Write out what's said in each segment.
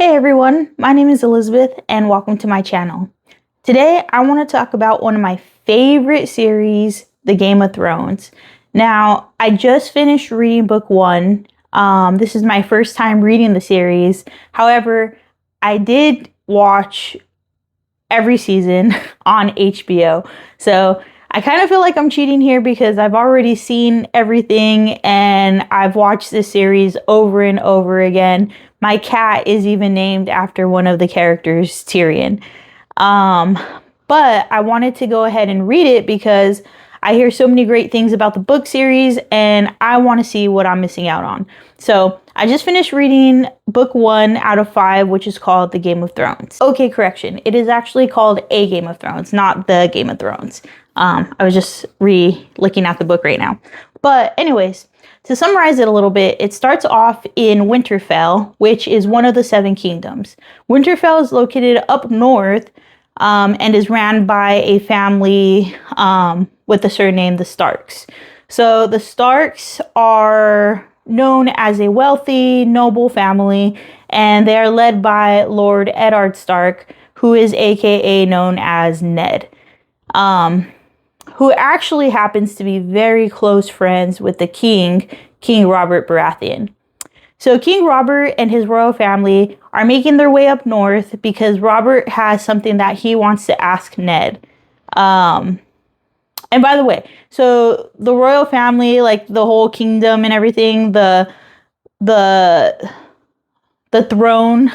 Hey everyone, my name is Elizabeth and welcome to my channel. Today I want to talk about one of my favorite series, The Game of Thrones. Now, I just finished reading book one. This is my first time reading the series. However, I did watch every season on HBO. So I kind of feel like I'm cheating here because I've already seen everything and I've watched this series over and over again. My cat is even named after one of the characters, Tyrion. But I wanted to go ahead and read it because I hear so many great things about the book series and I want to see what I'm missing out on. So I just finished reading book 1 out of 5, which is called The Game of Thrones. Okay, correction. It is actually called A Game of Thrones, not The Game of Thrones. I was just looking at the book right now. But anyways, to summarize it a little bit, it starts off in Winterfell, which is one of the 7 kingdoms. Winterfell is located up north and is ran by a family with the surname the Starks. So the Starks are known as a wealthy, noble family, and they are led by Lord Eddard Stark, who is aka known as Ned, who actually happens to be very close friends with the king, King Robert Baratheon. So King Robert and his royal family are making their way up north because Robert has something that he wants to ask Ned. And by the way, so the royal family, like the whole kingdom and everything, the throne,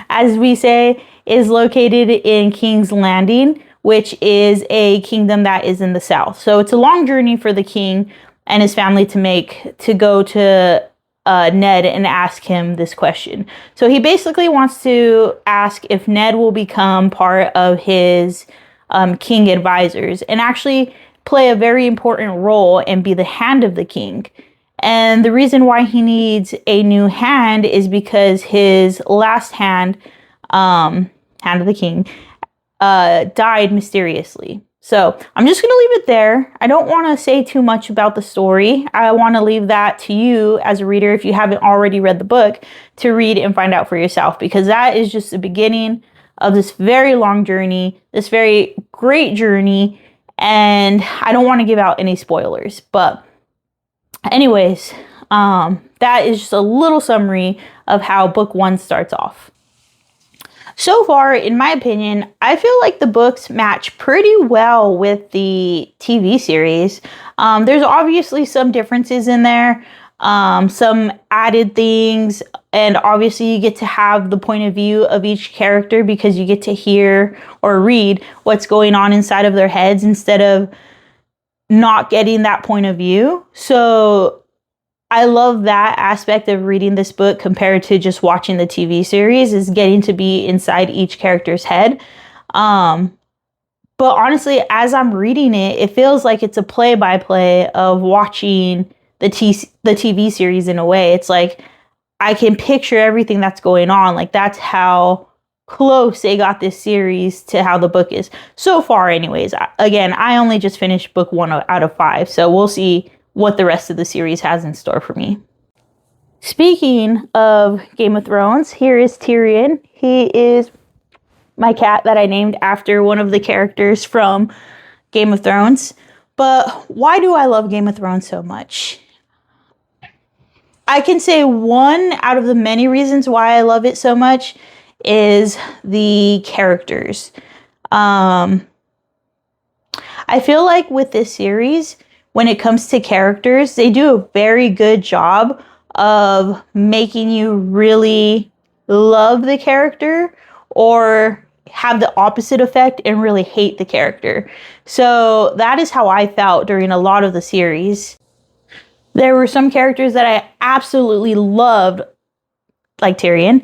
as we say, is located in King's Landing, which is a kingdom that is in the south. So it's a long journey for the king and his family to go to Ned and ask him this question. So he basically wants to ask if Ned will become part of his king advisors and actually play a very important role and be the hand of the king. And the reason why he needs a new hand is because his last hand, hand of the king, died mysteriously. So I'm just going to leave it there. I don't want to say too much about the story. I want to leave that to you as a reader, if you haven't already read the book, to read and find out for yourself, because that is just the beginning of this very long journey, this very great journey, and I don't want to give out any spoilers. But anyways, that is just a little summary of how book 1 starts off. So far, in my opinion, I feel like the books match pretty well with the TV series. There's obviously some differences in there, some added things, and obviously you get to have the point of view of each character because you get to hear or read what's going on inside of their heads instead of not getting that point of view. So I love that aspect of reading this book compared to just watching the TV series, is getting to be inside each character's head. But honestly, as I'm reading it, it feels like it's a play-by-play of watching the TV series in a way. It's like I can picture everything that's going on. Like, that's how close they got this series to how the book is. So far, anyways. Again, I only just finished book 1 out of 5, so we'll see what the rest of the series has in store for me. Speaking of Game of Thrones, here is Tyrion. He is my cat that I named after one of the characters from Game of Thrones. But why do I love Game of Thrones so much? I can say one out of the many reasons why I love it so much is the characters. I feel like with this series, when it comes to characters, they do a very good job of making you really love the character or have the opposite effect and really hate the character. So that is how I felt during a lot of the series. There were some characters that I absolutely loved, like Tyrion.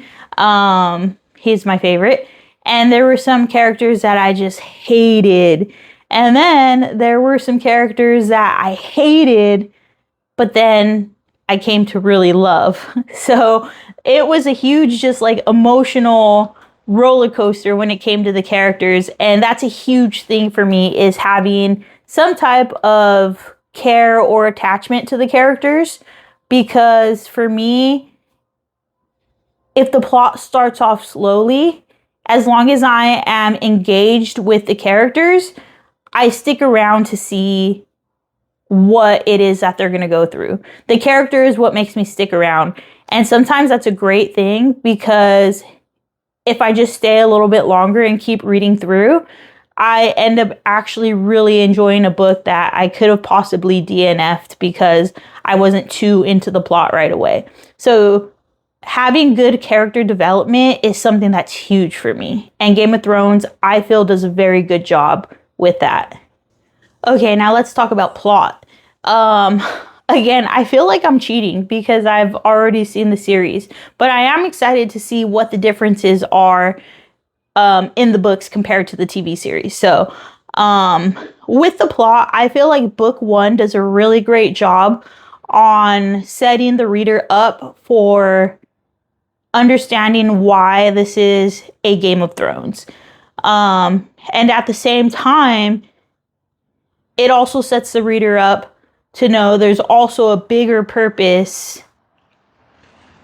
He's my favorite. And there were some characters that I just hated. And then there were some characters that I hated, but then I came to really love. So it was a huge, just like emotional roller coaster when it came to the characters. And that's a huge thing for me, is having some type of care or attachment to the characters. Because for me, if the plot starts off slowly, as long as I am engaged with the characters, I stick around to see what it is that they're going to go through. The character is what makes me stick around. And sometimes that's a great thing, because if I just stay a little bit longer and keep reading through, I end up actually really enjoying a book that I could have possibly DNF'd because I wasn't too into the plot right away. So having good character development is something that's huge for me. And Game of Thrones, I feel, does a very good job with that. Okay, now let's talk about plot. Again, I feel like I'm cheating because I've already seen the series, but I am excited to see what the differences are in the books compared to the TV series. So, with the plot, I feel like book 1 does a really great job on setting the reader up for understanding why this is a Game of Thrones. And at the same time, it also sets the reader up to know there's also a bigger purpose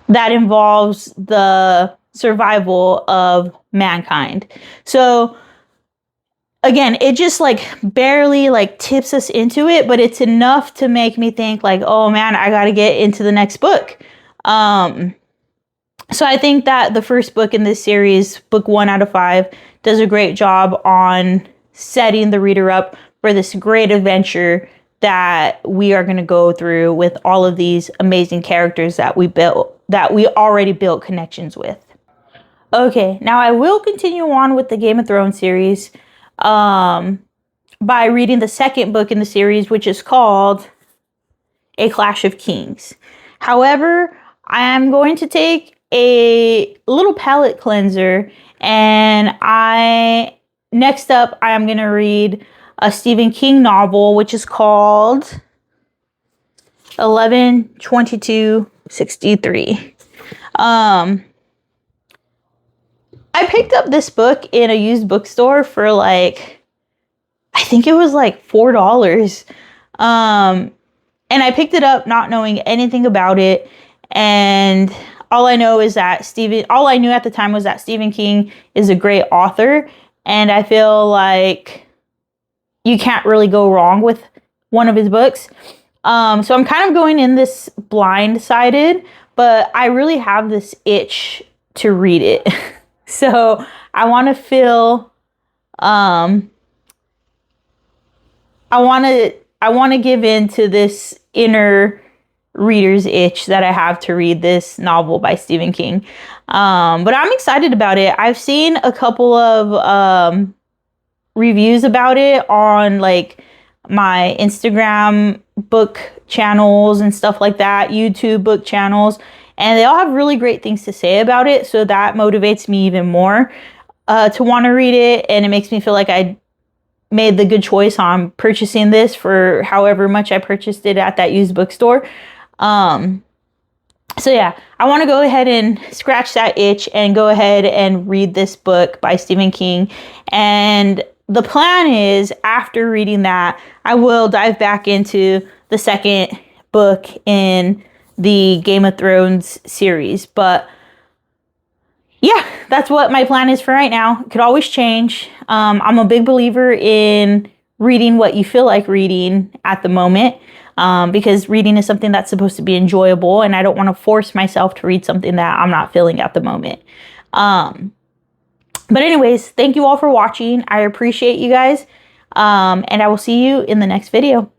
that involves the survival of mankind. So again, it just like barely like tips us into it, but it's enough to make me think like, oh man, I got to get into the next book. So I think that the first book in this series, book 1 out of 5, does a great job on setting the reader up for this great adventure that we are going to go through with all of these amazing characters that we already built connections with. Okay, now I will continue on with the Game of Thrones series by reading the second book in the series, which is called A Clash of Kings. However, I am going to take a little palate cleanser, and next up I am going to read a Stephen King novel, which is called 11/22/63. I picked up this book in a used bookstore for like, I think it was like $4. And I picked it up not knowing anything about it. And all I knew at the time was that Stephen King is a great author. And I feel like you can't really go wrong with one of his books. So I'm kind of going in this blindsided, but I really have this itch to read it. So I want to feel, I want to give in to this inner reader's itch that I have to read this novel by Stephen King. But I'm excited about it. I've seen a couple of reviews about it on like my Instagram book channels and stuff like that, YouTube book channels, and they all have really great things to say about it. So that motivates me even more to want to read it, and it makes me feel like I made the good choice on purchasing this for however much I purchased it at that used bookstore. So yeah, I want to go ahead and scratch that itch and go ahead and read this book by Stephen King. And the plan is, after reading that, I will dive back into the second book in the Game of Thrones series. But yeah, that's what my plan is for right now. It could always change. I'm a big believer in reading what you feel like reading at the moment, because reading is something that's supposed to be enjoyable, and I don't want to force myself to read something that I'm not feeling at the moment. But anyways, thank you all for watching. I appreciate you guys. And I will see you in the next video.